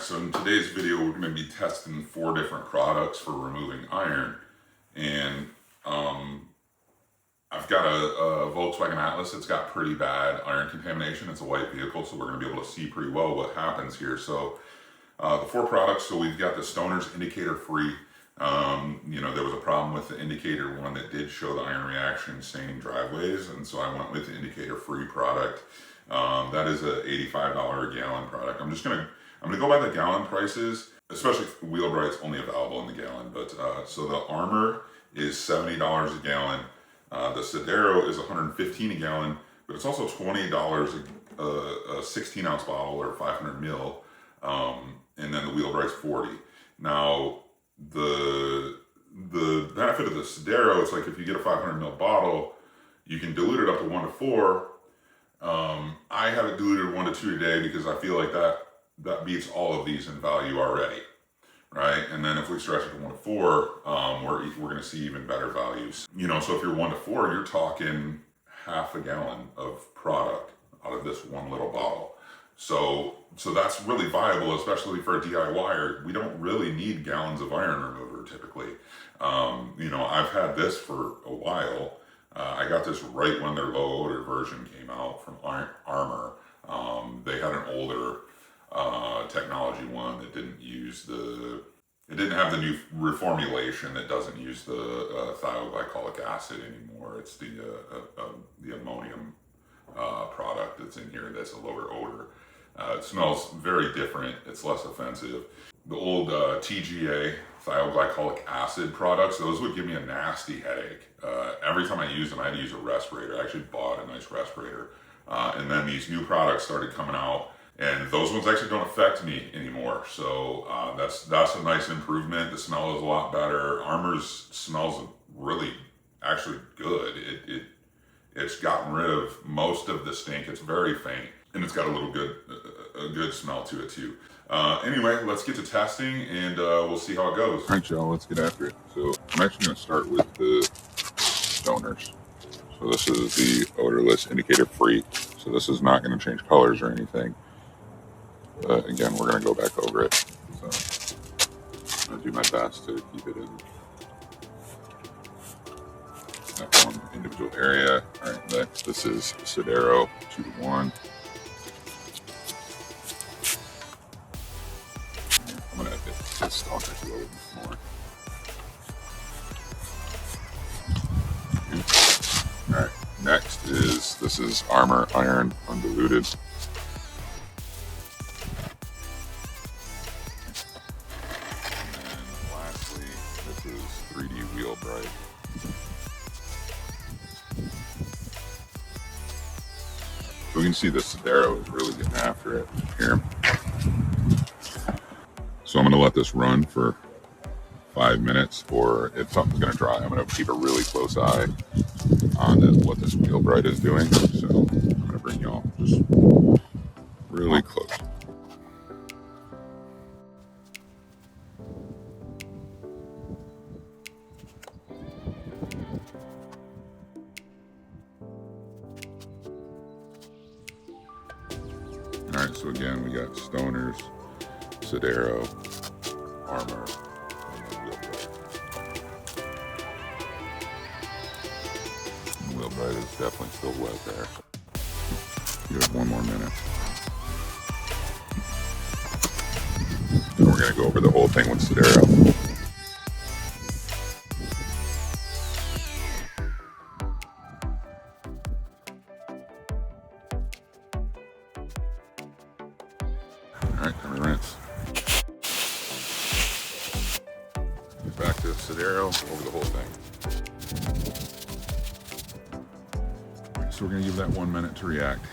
So in today's video, we're going to be testing 4 different products for removing iron. And I've got a Volkswagen Atlas. It's got pretty bad iron contamination. It's a white vehicle, so we're going to be able to see pretty well what happens here. So the 4 products, so we've got the Stoner's indicator free. There was a problem with the indicator one that did show the iron reaction staining driveways, and so I went with the indicator free product. That is a $85 a gallon product. I'm gonna go by the gallon prices, especially Wheelbright's only available in the gallon. But so the Armor is $70 a gallon. The Sodero is $115 a gallon, but it's also $20 a 16 ounce bottle or 500 mil. And then the Wheelbright's $40. Now the benefit of the Sodero, it's like if you get a 500 mil bottle, you can dilute it up to 1 to 4. I have it diluted 1 to 2 today because I feel like that beats all of these in value already, right? And then if we stretch it to 1 to 4, we're going to see even better values. So if you're 1 to 4, you're talking half a gallon of product out of this one little bottle. So that's really viable, especially for a DIYer. We don't really need gallons of iron remover typically. I've had this for a while. I got this right when their low odor version came out from Armor. They had an older technology one that didn't have the new reformulation that doesn't use the thioglycolic acid anymore. It's the ammonium product that's in here that's a lower odor. It smells very different. It's less offensive. The old TGA, thioglycolic acid products, those would give me a nasty headache. Every time I used them, I had to use a respirator. I actually bought a nice respirator. And then these new products started coming out, and those ones actually don't affect me anymore. So that's a nice improvement. The smell is a lot better. Armor's smells really actually good. It's gotten rid of most of the stink. It's very faint, and it's got a good smell to it too. Anyway, let's get to testing, and we'll see how it goes. All right, y'all, let's get after it. So I'm actually going to start with the Stoners. So this is the odorless indicator free. So this is not going to change colors or anything. But again, we're going to go back over it. So I'm going to do my best to keep it in that one individual area. All right, next, this is Sodero 2 to 1. I'm going to get this Stoners a little bit more. Okay. All right, next this is Armor Iron Undiluted. And lastly, this is 3D Wheelbright. So we can see the Sodero is really getting after it here. So I'm going to let this run for 5 minutes, or if something's going to dry, I'm going to keep a really close eye on what this Wheelbright is doing. So I'm going to bring y'all just really close. All right, so again, we got Stoners, Sodero, Armor, and then Wheelbright. Wheelbright is definitely still wet there. Give it 1 more minute. And we're going to go over the whole thing with Sodero. All right, time to rinse. Get back to Sodero, over the whole thing. All right, so we're going to give that 1 minute to react.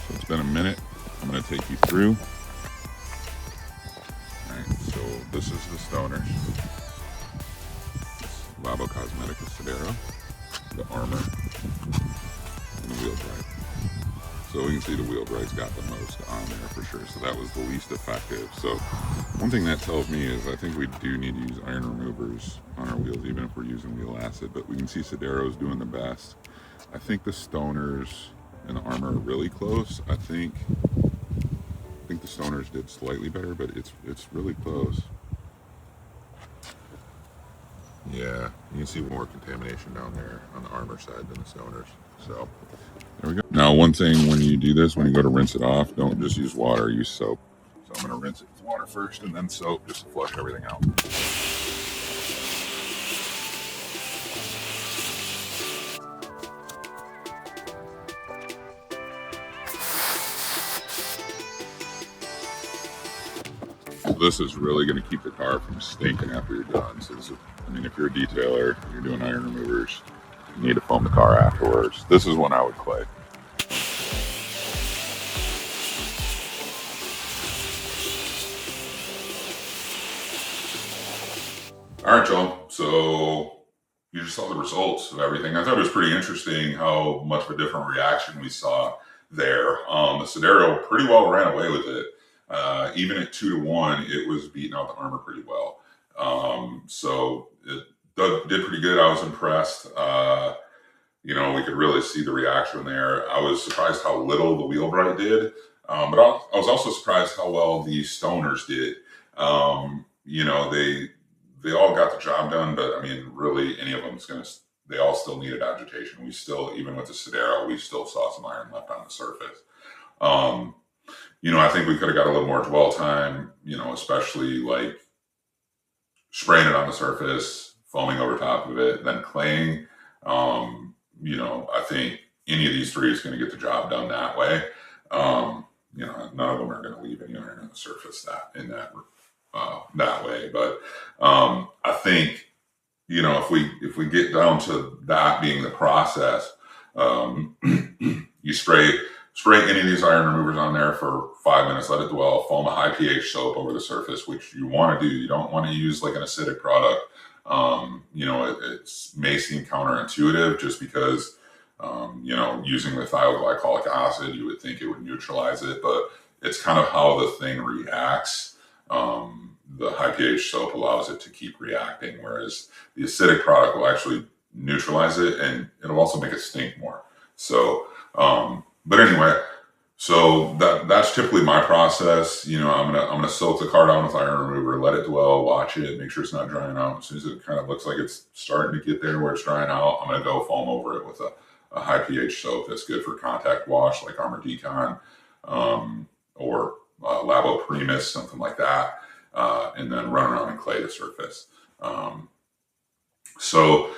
So it's been a minute. I'm going to take you through. Alright, so this is the Stoners. Labo Cosmetica Sodero, the Armor, and the Wheelbright. So we can see the Wheelbrite's got the most on there for sure. So that was the least effective. So one thing that tells me is I think we do need to use iron removers on our wheels, even if we're using wheel acid. But we can see Sedero's doing the best. I think the Stoners and the Armor are really close. I think the Stoners did slightly better, but it's really close. Yeah, you can see more contamination down there on the Armor side than the Stoners. So there we go. Now, one thing when you do this, when you go to rinse it off, don't just use water, use soap. So I'm going to rinse it with water first and then soap just to flush everything out. This is really going to keep the car from stinking after you're done. So this is, I mean, if you're a detailer, you're doing iron removers, you need to foam the car afterwards. This is when I would clay. All right, y'all. So you just saw the results of everything. I thought it was pretty interesting how much of a different reaction we saw there. The Sodero pretty well ran away with it. Even at 2-1, it was beating out the Armor pretty well. So it did pretty good. I was impressed. You know, we could really see the reaction there. I was surprised how little the Wheelbrite did, but I was also surprised how well the Stoners did. You know, they all got the job done, but I mean, really, any of them is going to, they all still needed agitation. We still, even with the Sodero, we still saw some iron left on the surface. You know, I think we could have got a little more dwell time, you know, especially like spraying it on the surface, foaming over top of it, then claying. You know, I think any of these three is going to get the job done that way. You know, none of them are going to leave any iron on the surface that way. But I think, you know, if we get down to that being the process, you spray any of these iron removers on there for 5 minutes, let it dwell, foam a high pH soap over the surface, which you want to do. You don't want to use like an acidic product. You know, it may seem counterintuitive just because, you know, using methylglycolic acid, you would think it would neutralize it, but it's kind of how the thing reacts. The high pH soap allows it to keep reacting, whereas the acidic product will actually neutralize it, and it'll also make it stink more. So, but anyway, so that's typically my process. You know, I'm gonna soak the car down with iron remover, let it dwell, watch it, make sure it's not drying out. As soon as it kind of looks like it's starting to get there where it's drying out, I'm gonna go foam over it with a high pH soap that's good for contact wash, like Armor Decon, or Labo Primus, something like that, and then run around and clay the surface. So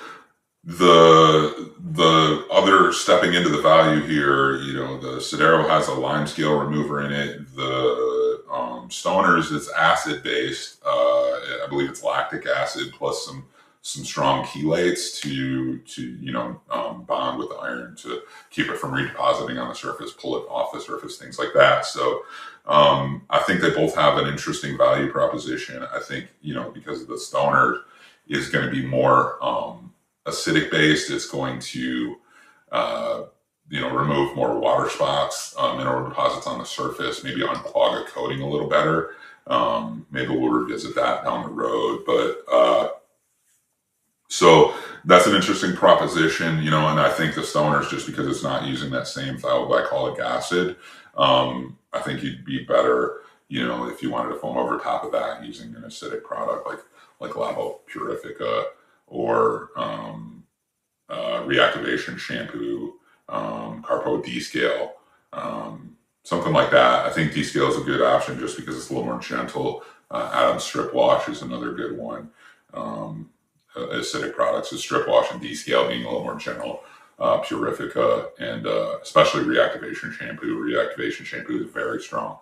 the other stepping into the value here, you know, the Sodero has a lime scale remover in it. The Stoners is acid based. I believe it's lactic acid plus some strong chelates to you know, bond with the iron to keep it from redepositing on the surface, pull it off the surface, things like that. So I think they both have an interesting value proposition. I think, you know, because the Stoner is going to be more acidic based, it's going to you know, remove more water spots, mineral deposits on the surface, maybe unclog a coating a little better. Maybe we'll revisit that down the road, but so that's an interesting proposition, you know, and I think the Stoners, just because it's not using that same thioglycolic acid, I think you'd be better, you know, if you wanted to foam over top of that using an acidic product like Labo Purifica or reactivation shampoo, Carpo D-Scale, something like that. I think D-Scale is a good option just because it's a little more gentle. Adams Strip Wash is another good one. Acidic products is Strip Wash and D-Scale being a little more gentle. Purifica and especially reactivation shampoo. Reactivation shampoo is very strong.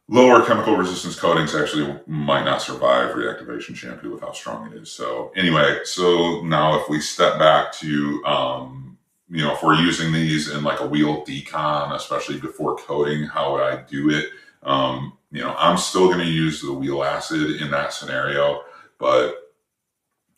Lower chemical resistance coatings actually might not survive reactivation shampoo with how strong it is. So anyway, so now if we step back to, you know, if we're using these in like a wheel decon, especially before coating, how would I do it? You know, I'm still going to use the wheel acid in that scenario, but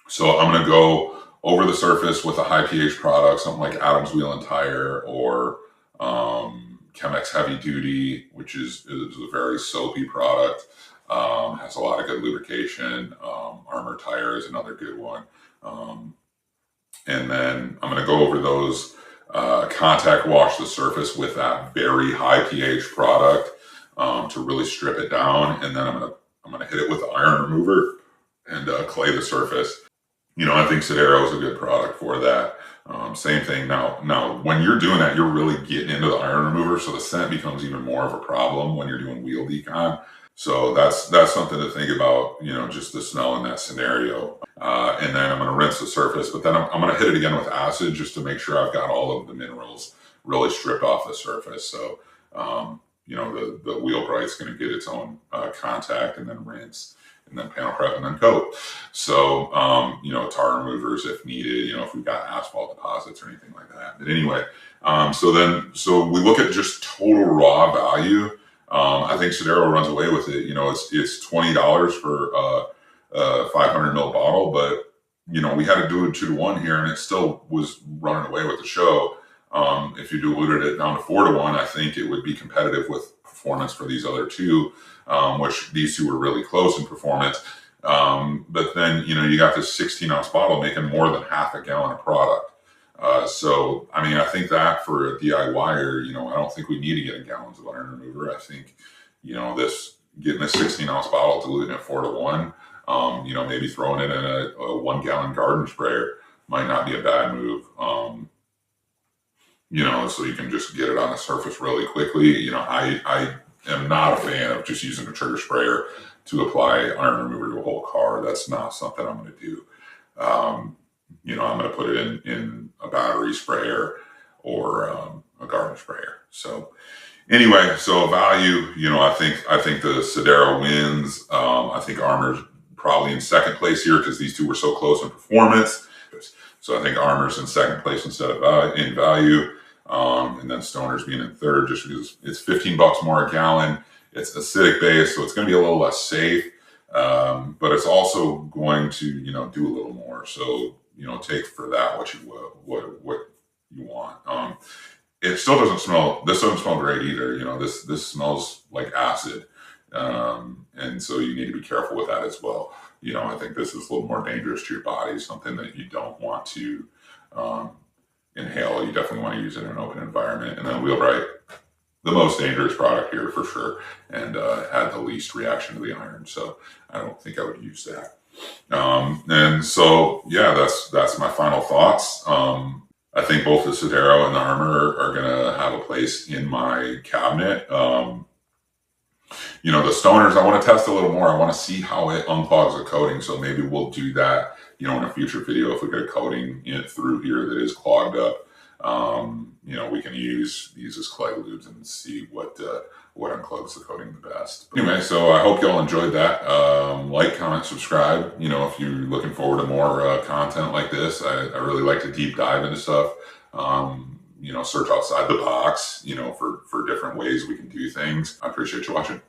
so I'm going to go over the surface with a high pH product, something like Adams Wheel and Tire or Chemex Heavy Duty, which is a very soapy product. Has a lot of good lubrication. Armor Tire is another good one. And then I'm going to go over those, contact wash the surface with that very high pH product to really strip it down. And then I'm going to hit it with the iron remover and clay the surface. I think Sidero is a good product for that. Same thing. Now, when you're doing that, you're really getting into the iron remover, so the scent becomes even more of a problem when you're doing wheel decon. So that's something to think about, just the smell in that scenario. And then I'm going to rinse the surface, but then I'm going to hit it again with acid just to make sure I've got all of the minerals really stripped off the surface. So, the wheel bright's going to get its own contact, and then rinse, and then panel prep, and then coat. So, tar removers if needed, if we've got asphalt deposits or anything like that. But anyway, so we look at just total raw value. I think Sidero runs away with it. It's $20 for a 500 ml bottle, but we had to do it 2-to-1 here, and it still was running away with the show. If you diluted it down to 4-to-1, I think it would be competitive with performance for these other two, which these two were really close in performance. But then, you got this 16-ounce bottle making more than half a gallon of product. So, I think that for a DIYer, I don't think we need to get gallons of iron remover. I think, getting a 16-ounce bottle, diluting it 4-to-1, maybe throwing it in a 1-gallon garden sprayer might not be a bad move. So you can just get it on the surface really quickly. I am not a fan of just using a trigger sprayer to apply iron remover to a whole car. That's not something I'm going to do. I'm going to put it in a battery sprayer or a garden sprayer. So anyway, so value, I think the Sidero wins. I think Armor's probably in second place here because these two were so close in performance. So I think Armor's in second place instead of in value. And then Stoner's being in third just because it's $15 more a gallon. It's acidic base, so it's going to be a little less safe. But it's also going to, do a little more. So, take for that what you want. It still doesn't smell, this doesn't smell great either. This smells like acid. And so you need to be careful with that as well. I think this is a little more dangerous to your body, something that you don't want to inhale. You definitely want to use it in an open environment. And then Wheelwright, the most dangerous product here for sure, and had the least reaction to the iron. So I don't think I would use that. And so, yeah, that's my final thoughts. I think both the Sidero and the Armor are going to have a place in my cabinet. The Stoners, I want to test a little more. I want to see how it unclogs the coating. So maybe we'll do that, in a future video if we get a coating through here that is clogged up. We can use these as clay lubes and see what unclogs the coating the best. Anyway, so I hope y'all enjoyed that. Like, comment, subscribe. If you're looking forward to more content like this, I really like to deep dive into stuff. Search outside the box, for different ways we can do things. I appreciate you watching.